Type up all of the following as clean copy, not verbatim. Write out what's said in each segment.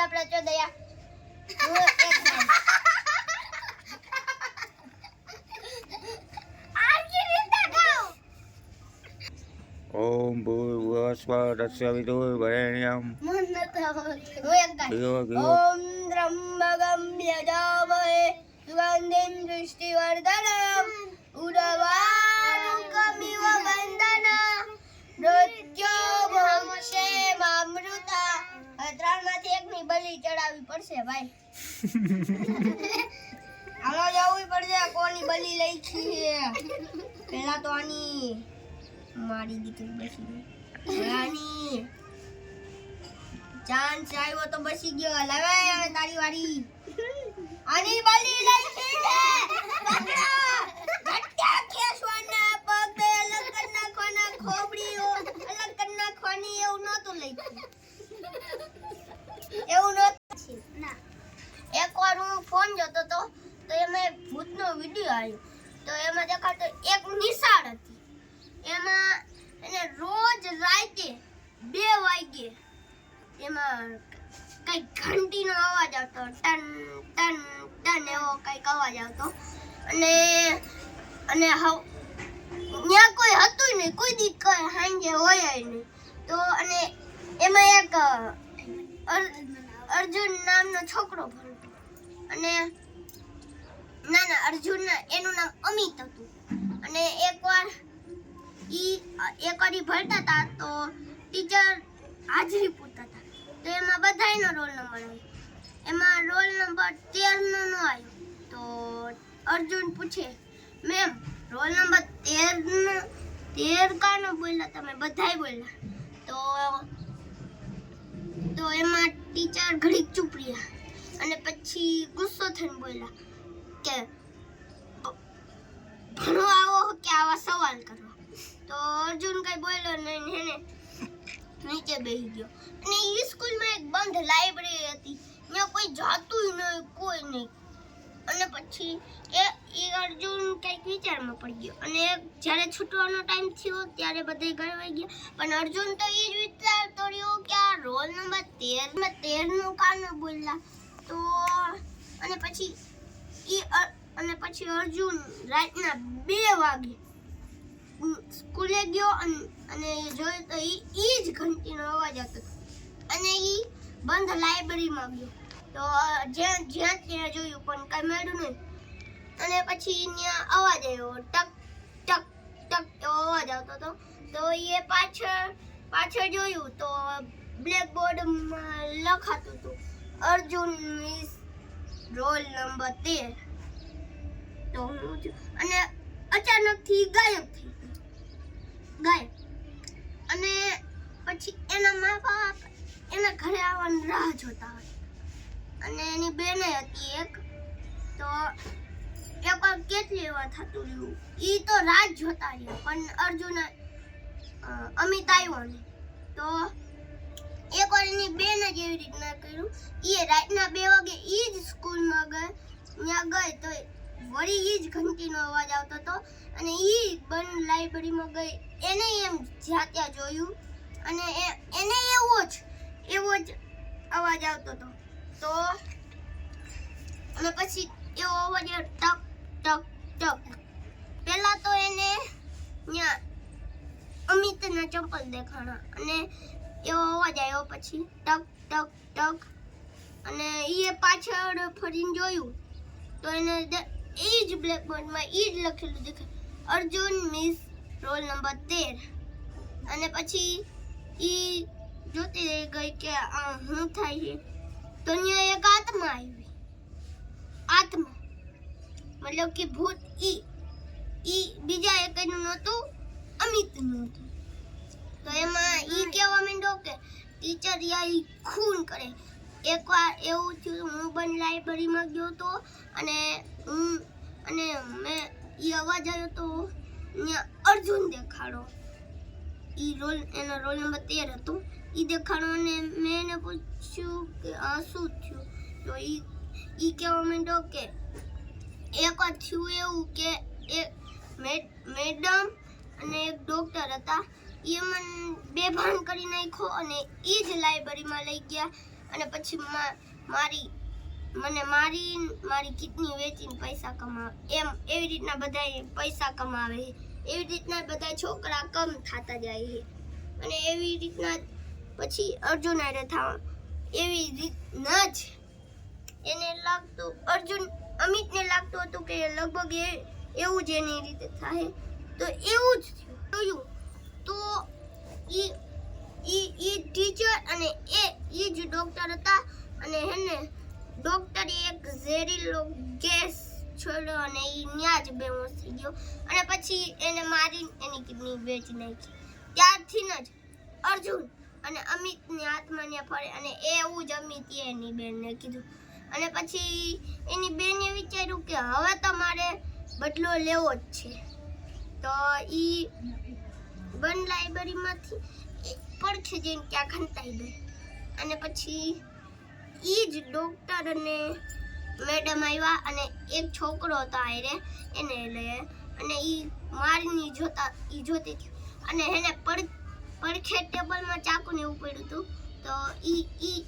આપડા ચોદયા ઓમ ભૂર્ભુવઃ તત્સવિતુર્વરેણ્યં ઓમ ત્રંબકં યજામહે સુગંધિં પુષ્ટિવર્ધનં ઉર્વારુકમિવ બંધના મૃત્યોર્મુક્ષેમામૃતા. ત્રણમાંથી એકની બલી ચડાવવી પડશે ભાઈ. આમાં જવું પડશે કોની બલી લઈ છે. પેલા તો આની મારી દીકરી બસી આની ચાન્સ આવ્યો તો બસી ગયો. લાવે હવે તારી વારી. આની બલી લઈ છે. પકડો. ઘટ્યા ખેસવાના પગ અલગ કરી નાખવાના, ખોબડીઓ અલગ કરી નાખવાની. એવું નહોતું લખ્યું. એવું નહોતું ના. એકવાર હું ફોન જોતો તો એમાં ભૂતનો વિડિયો આવ્યો. તો એમાં દેખાતો એક નિશાળ હતી. એમાં એને રોજ રાતે 2 વાગે એમાં કઈ ઘંટીનો અવાજ આવતો. ટન ટન ટન એવો કઈક અવાજ આવતો. અને ત્યાં કોઈ હતું નહીં, કોઈ દી કોઈ સાંજે હોય નહીં. તો અને એમાં એક અર્જુન નામનો છોકરો ભણતો. અને ના અર્જુન એનું નામ અમિત હતું. અને એકવાર ઈ ભણતા હતા તો ટીચર હાજરી પૂછતા હતા. તો એમાં બધાયનો રોલ નંબર આવ્યો. એમાં રોલ નંબર 13 નો આવ્યો. તો અર્જુન પૂછે, મેમ રોલ નંબર 13 કાનો બોલ્યા તમે? બધાય બોલ્યા. તો એમાં ટીચર ઘડીક ચૂપ રહ્યા અને પછી ગુસ્સો થઈને બોલ્યા કે ભણવા આવો કે આવા સવાલ કરવા? તો અર્જુન કઈ બોલ્યો નહીં, એને નીચે બેસી ગયો. અને એ સ્કૂલમાં એક બંધ લાઇબ્રેરી હતી, ત્યાં કોઈ જાતું નહીં, કોઈ નહીં. અને પછી એ અર્જુન કંઈક વિચારમાં પડી ગયો. અને જ્યારે છૂટવાનો ટાઈમ થયો ત્યારે બધા ઘરે વહી ગયા. પણ અર્જુન તો એ જ વિચારતો રહ્યો કે આ રોલ નંબર 13 નું કાનો બોલ્યા. તો અને પછી અર્જુન રાતના 2 વાગે સ્કૂલે ગયો અને જોયું તો ઈ જ ઘંટીનો અવાજ હતો. અને ઈ બંધ લાઇબ્રેરીમાં ગયો. તો જ્યાં ત્યાં જોયું પણ કઈ મળ્યું નહીં. અને પછી ત્યાં અવાજ આવ્યો, ટક ટક ટક એવો અવાજ આવતો હતો. તો એ પાછળ જોયું તો બ્લેકબોર્ડમાં લખાતું હતું અર્જુન મિસ રોલ નંબર 13. તો અને અચાનકથી ગાયબ થઈ ગાયબ. અને પછી એના મા બાપ એના ઘરે આવવાની રાહ જોતા હોય. અને એની બેન હતી એક. તો એકવાર કેટલી વાર થતું રહ્યું, ઈ તો રાહ જોતા રહ્યા પણ અર્જુન અમિત આવ્યો નહીં. તો એકવાર એની બેન જ એવી રીતના કર્યું. એ રાતના 2 વાગે ઈ જ સ્કૂલમાં ત્યાં ગઈ તો વળી ઈ જ ઘંટીનો અવાજ આવતો હતો. અને ઈ બંધ લાઇબ્રેરીમાં ગઈ. એને એમ જ્યાં ત્યાં જોયું અને એને એવો જ અવાજ આવતો હતો. તો અને પછી એવો અવાજ ટક ટક ટક. પહેલા તો એને ત્યાં અમિતના ચંપલ દેખાણા અને એવો અવાજ આવ્યો. પછી ટક ટક ટક. અને એ પાછળ ફરીને જોયું તો એને એ જ બ્લેકબોર્ડમાં એ જ લખેલું દેખાય, અર્જુન મિસ રોલ નંબર 13. અને પછી એ જોતી રહી ગઈ કે આ શું થાય છે. તો ત્યાં એક આત્મા આવી. આત્મા મતલબ કે ભૂત. ઈ બીજા એકનું નહોતું, અમિતનું હતું. તો એમાં ઈ કહેવા માંડ્યો કે ટીચર ઈ ખૂન કરે. એકવાર એવું થયું, હું બંધ લાઇબ્રેરીમાં ગયો હતો અને મેં ઈ અવાજ આવ્યો તો ત્યાં અર્જુન દેખાડો. એનો રોલ નંબર 13 હતો. ઈ દેખાડો અને મેં એને પૂછ્યું કે આ શું થયું. તો ઈ કહેવા માંડ્યો કે એકવાર થયું એવું કે એક મેડમ અને એક ડોક્ટર હતા. એ મને બેભાન કરી નાખ્યો અને એ જ લાઇબ્રેરીમાં લઈ ગયા અને પછી મને મારી કિડની વેચીને પૈસા કમાવે એવી રીતના બધા પૈસા કમાવે છે. એવી રીતના બધા છોકરા કમ થતા જાય છે અને એવી રીતના પછી અર્જુન હારે થવા એવી રીતના જ એને લાગતું અમિતને લાગતું હતું કે લગભગ એવું જ એની રીતે થાય તો એવું જ થયું. તો ઈ ટીચર અને એ જ ડોક્ટર હતા અને હેને ડોક્ટરે એક ઝેરીલો ગેસ છોડ્યો અને ઈ ન્યા જ બેહોશ થઈ ગયો અને પછી એને મારીને એની કિડની વેચી નાખી. ત્યારથી જ અર્જુન અને અમિતની આત્માને ફરે અને એવું જ અમિત એની બેનને કીધું અને પછી એની બેને વિચાર્યું કે હવે તમારે બદલો લેવો જ છે. તો ઈ બન લાઇબ્રેરીમાંથી પડખે જઈને ક્યાં ખંતાઈ ગઈ અને પછી ઈ જ ડોક્ટર અને મેડમ આવ્યા અને એક છોકરો હતો આયરે એને લઈ અને ઈ મારીની જોતી હતી અને એને પડખે ટેબલમાં ચાકુને એવું પડ્યું હતું. તો ઈ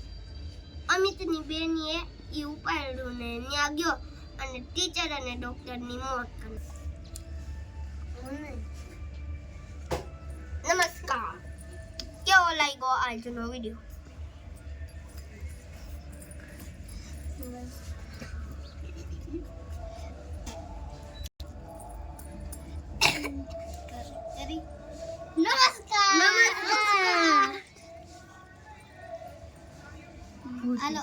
અમિતની બેનીએ ઈ ઉપાડ્યું ને ત્યાં ગયો અને ટીચર અને ડોક્ટરની મોત કરી. નમસ્કાર, કેવો લાગ્યો આજનો વિડીયો? નમસ્કાર. હાલો.